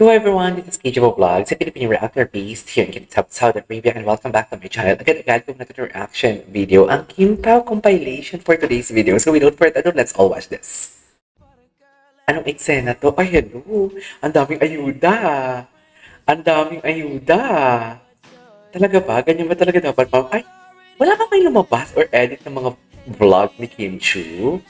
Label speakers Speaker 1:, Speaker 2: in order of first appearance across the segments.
Speaker 1: So everyone, this is KJO Vlogs, a Filipino reactor based here in Saudi Arabia, and welcome back to my channel. Agad-agad ko na ito reaction video, ang Kim Pao compilation for today's video. So without further ado, let's all watch this. Anong eksena to? Ay, hello! Ang daming ayuda! Ang daming ayuda! Talaga ba? Ganyan ba talaga dapat, ma'am? Ay, wala ba kayo lumabas or edit ng mga vlog ni Kim Chu?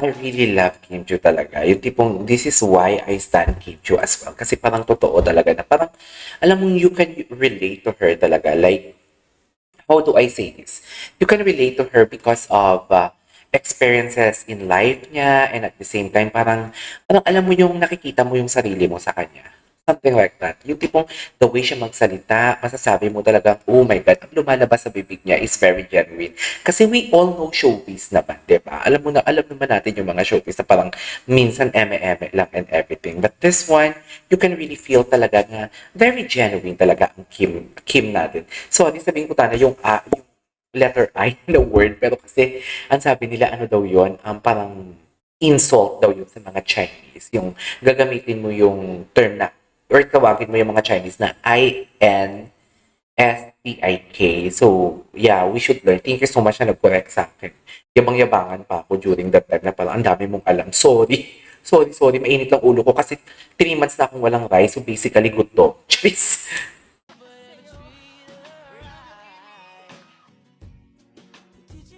Speaker 1: I really love Kim Chiu talaga. Yung tipong, this is why I stand Kim Chiu as well. Kasi parang totoo talaga na parang, alam mo, you can relate to her talaga. Like, how do I say this? You can relate to her because of experiences in life niya and at the same time, parang alam mo yung nakikita mo yung sarili mo sa kanya. Something like that. Yung tipong the way siya magsalita, masasabi mo talaga, oh my God, ang lumalabas sa bibig niya is very genuine. Kasi we all know showbiz naman, di ba? Alam naman natin yung mga showbiz na parang minsan eme-eme lang and everything. But this one, you can really feel talaga na very genuine talaga ang Kim natin. So, di sabihin ko tana yung letter I na word, pero kasi ang sabi nila ano daw yun, parang insult daw yun sa mga Chinese. Yung gagamitin mo yung term na or tawagin mo yung mga Chinese na INSTIK. So, yeah, we should learn. Thank you so much na nag-correct sa akin. Yabang-yabangan pa ako during that time na parang ang dami mong alam. Sorry. Sorry. Mainit lang ulo ko kasi 3 months na akong walang rice. So, basically, gutom. Cheers.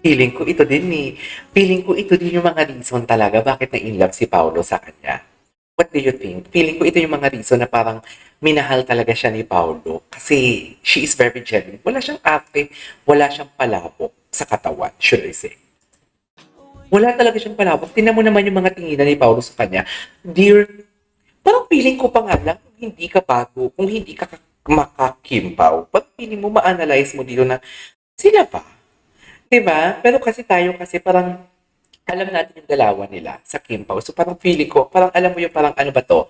Speaker 1: Feeling ko ito din yung mga reason talaga bakit na-inlove si Paolo sa kanya. What do you think? Feeling ko ito yung mga reason na parang minahal talaga siya ni Paolo kasi she is very genuine. Wala siyang ate, wala siyang palabok sa katawan, should I say. Wala talaga siyang palabok. Tingnan mo naman yung mga tinginan ni Paolo sa kanya. Dear, parang feeling ko pa nga lang, kung hindi ka bago, kung hindi ka makakimpaw, parang feeling mo ma-analyze mo dito na sila ba? 'Di ba? Pero kasi parang alam natin yung dalawa nila sa Kimpaw. So parang feeling ko, parang alam mo yung parang ano ba to?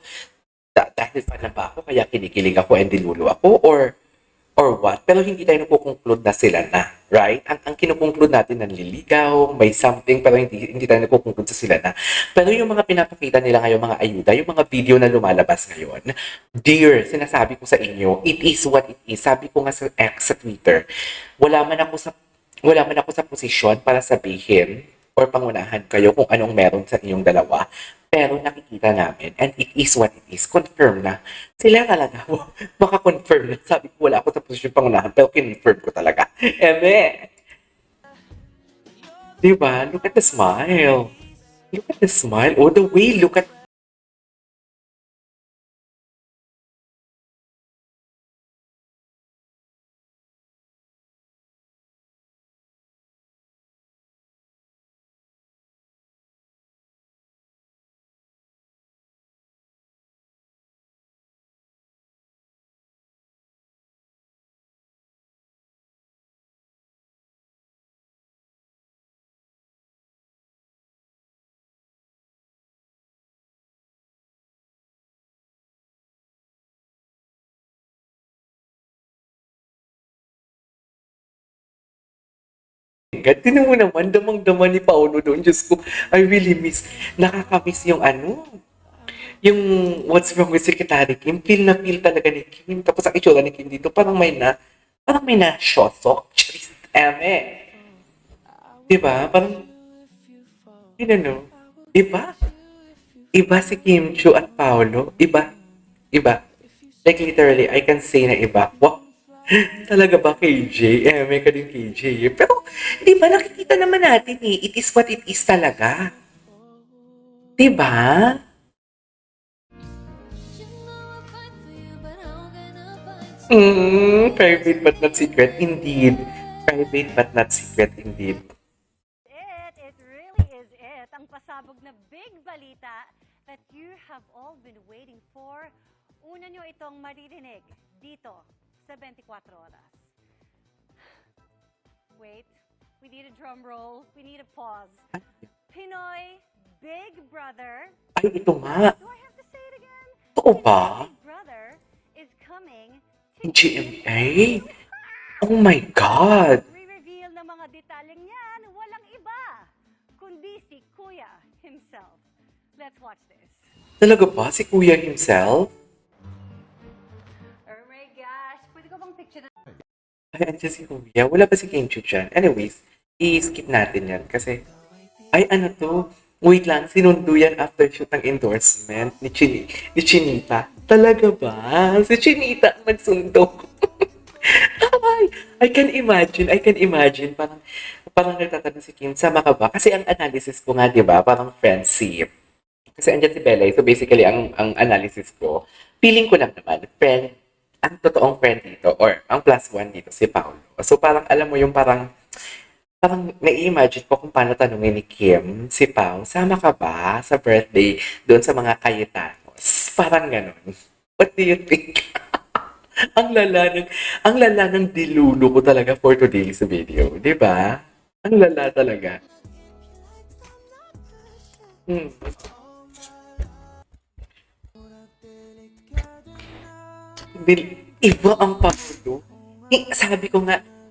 Speaker 1: Dahil fan na ba ako kaya kinikilig ako and dilulo ako or what? Pero hindi tayo nakukonclude na sila na, right? Ang kinukonclude natin nanliligaw, may something, pero hindi tayo nakukonclude sa sila na. Pero yung mga pinapakita nila ngayon, mga ayuda, yung mga video na lumalabas ngayon, dear, sinasabi ko sa inyo, it is what it is. Sabi ko nga sa X sa Twitter, wala man ako sa wala man ako sa posisyon para sabihin or pangunahan kayo kung anong meron sa inyong dalawa. Pero nakikita namin, and it is what it is, confirm na. Sila talaga, maka-confirm na. Sabi ko, wala ako sa posisyon pangunahan, pero kinonfirm ko talaga. Eme, di ba? Look at the smile. Look at the smile. Oh, the way, look at God, tinan mo naman, damang-dama ni Paolo doon. Diyos ko, I really miss, nakakamiss yung ano, yung What's Wrong with Secretary Kim, feel na feel talaga ni Kim. Tapos ang itsura ni Kim dito, parang may na shosok. Charis, eme. Diba? Parang, yun ano, iba. Iba si Kim Chu at Paolo. Iba. Iba. Like literally, I can say na iba. Wow. Talaga ba KJ? Eme ka din KJ. Pero, di ba nakikita naman natin eh, it is what it is talaga. Di ba? Private but not secret indeed. Private but not secret indeed.
Speaker 2: It really is it. Ang pasabog na big balita that you have all been waiting for. Una nyo itong maririnig dito sa 24 oras. Wait, we need a drum roll. We need a pause. Pinoy Big Brother.
Speaker 1: Ay, ito nga.
Speaker 2: Do I have to say it again?
Speaker 1: Totoo ba?
Speaker 2: Pinoy Big Brother is coming to
Speaker 1: GMA? Oh my God!
Speaker 2: Re-reveal ng mga detalyeng yan, walang iba, kundi si Kuya himself. Let's watch this.
Speaker 1: Talaga ba? Si Kuya himself?
Speaker 2: Oh my gosh. Pwede ko bang picture na?
Speaker 1: Ay, andyan si Kuya. Wala pa si Kim Chiu dyan. Anyways, i-skip natin yan kasi, ay ano to? Wait lang, sinundo yan after shoot ng endorsement ni Chinita. Talaga ba? Si Chinita ang nagsundo. Ay, I can imagine. Parang nagtatanong si Kim, sama ka ba? Kasi ang analysis ko nga, di ba, parang friendship. Kasi andyan si Bella. So basically, ang analysis ko, feeling ko lang naman, friend, ang totoong friend dito, or ang plus one dito, si Paolo. So parang, alam mo yung parang nai-imagine ko kung paano tanungin ni Kim, si Pao, sama ka ba sa birthday doon sa mga Cayetanos? Parang ganun. What do you think? Ang lala ng dilulo ko talaga for today's video, 'di ba? Ang lala talaga. Hmm. Iba ang Paulo.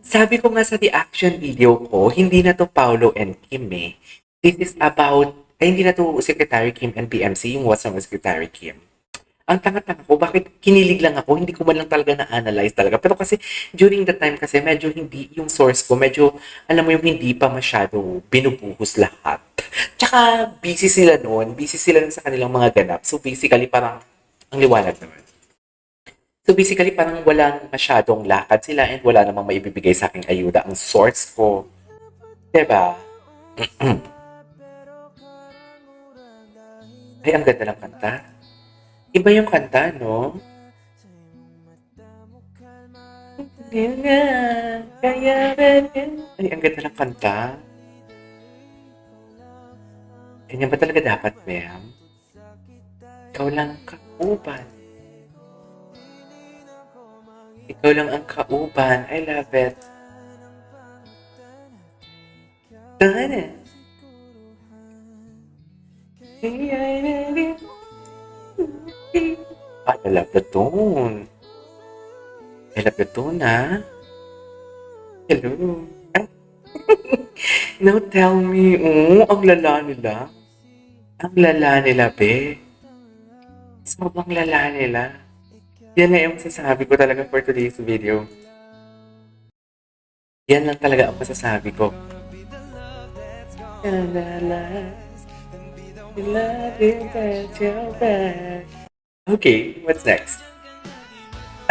Speaker 1: Sabi ko nga sa reaction video ko, hindi na to Paulo and Kim eh. This is about, ay hindi na to Secretary Kim and PMC, yung what's wrong with Secretary Kim. Ang tanga-tanga ko, bakit kinilig lang ako, hindi ko man lang talaga na-analyze talaga. Pero kasi, during the time kasi, medyo hindi, yung source ko, medyo, alam mo yung hindi pa masyado binubuhos lahat. Tsaka, busy sila nun sa kanilang mga ganap. So, basically, parang, ang liwanag naman. So, basically, parang walang masyadong lakad sila and wala namang maibibigay sa aking ayuda ang source ko. Diba? Ay, ang ganda ng kanta. Iba yung kanta, no? Ay, ang ganda ng kanta. Ganyan ba talaga dapat, ma'am? Ikaw lang ang kauban. Ikaw lang ang kauban. I love it. Dana. I love the tone. I love the tone, ha? Hello. Ay. Now tell me, ang lala nila. Ang lala nila, be. Sobrang lala nila. Yan na yung masasabi ko talaga for today's video. Yan lang talaga ang masasabi ko. Okay, what's next?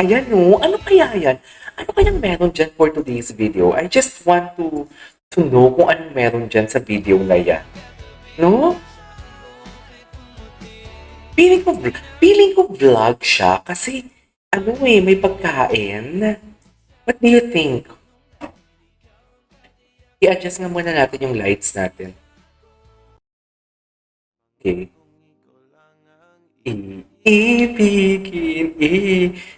Speaker 1: Ayan no, ano kaya yan? Ano kayang meron dyan for today's video? I just want to know kung anong meron dyan sa video na yan. No? Feeling ko vlog siya kasi ano may pagkain. What do you think? I-adjust nga muna natin yung lights natin. Okay. Ibigin,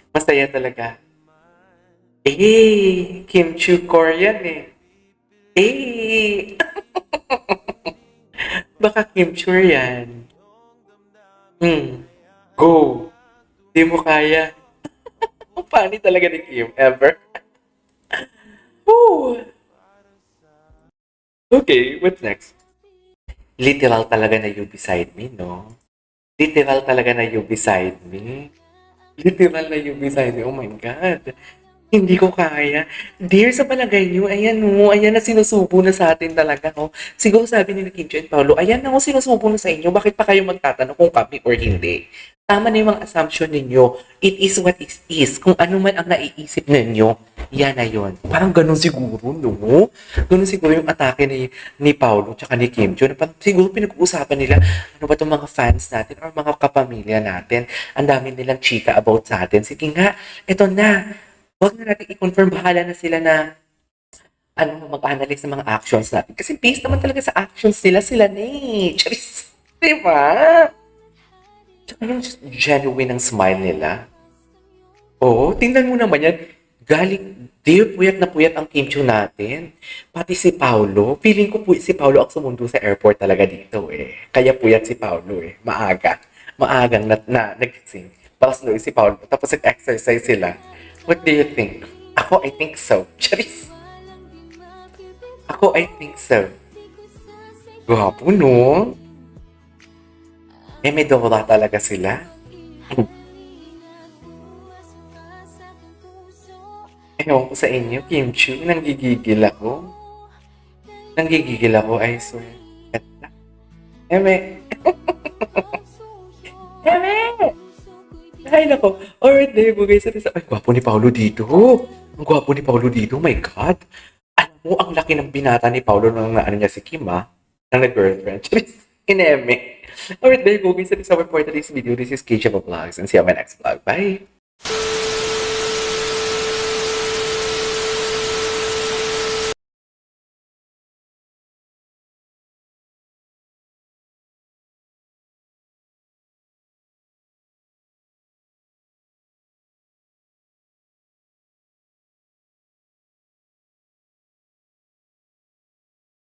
Speaker 1: masaya talaga. Kim Chiu Korean eh. Baka Kim Chiu yan. Go. Di mo kaya. Ang funny talaga ni Kim, ever. Woo. Okay, what's next? Literal talaga na you beside me, no? Literal talaga na you beside me. Literal na you beside me. Oh my God. Hindi ko kaya. Dear, sa palagay niyo, ayan o, ayan na sinusubo na sa atin talaga. Oh. Siguro sabi ni Kim Chiu and Paolo, ayan na o, sinusubo na sa inyo. Bakit pa kayo magtatanong kung kami or hindi? Tama na yung mga assumption ninyo. It is what it is. Kung ano man ang naiisip ninyo, yan na yun. Parang ganun siguro, no? Ganun siguro yung atake ni Paolo tsaka ni Kim Chiu. Parang siguro pinag-uusapan nila, ano ba itong mga fans natin or mga kapamilya natin. Ang dami nilang chika about sa atin. Sige nga, eto na. Huwag na natin i-confirm. Bahala na sila na mag-analyze ng mga actions natin. Kasi based naman talaga sa actions nila, sila na eh. Charis. Diba? Tsaka yung genuine ang smile nila. Oo, tingnan mo naman yan. Galing, dear, puyat na puyat ang Kim Chiu natin. Pati si Paolo. Feeling ko si Paolo ang sumundo sa airport talaga dito eh. Kaya puyat si Paolo eh. Maagang nagising. Tapos si Paolo. Tapos nag-exercise sila. What do you think? Ako, I think so. Charis. Ako, I think so. Gwapo, no? Medora talaga sila. Ewan ko sa inyo, Kim Chu, nanggigigil ako. Nanggigigil ako, I swear. Ganda. Eme! Eme! Ay, nako. Alright, there you go, guys. Ay, gwapo ni Paolo dito. Ang gwapo ni Paolo dito, oh my God. Alam mo, ang laki ng binata ni Paolo nung ano niya si Kim, ha? Nang nag-girlfriend. Charis, ineme. Alright, there you go, guys. That is our for today's video. This is Keisha Vlogs, and see you on my next vlog. Bye!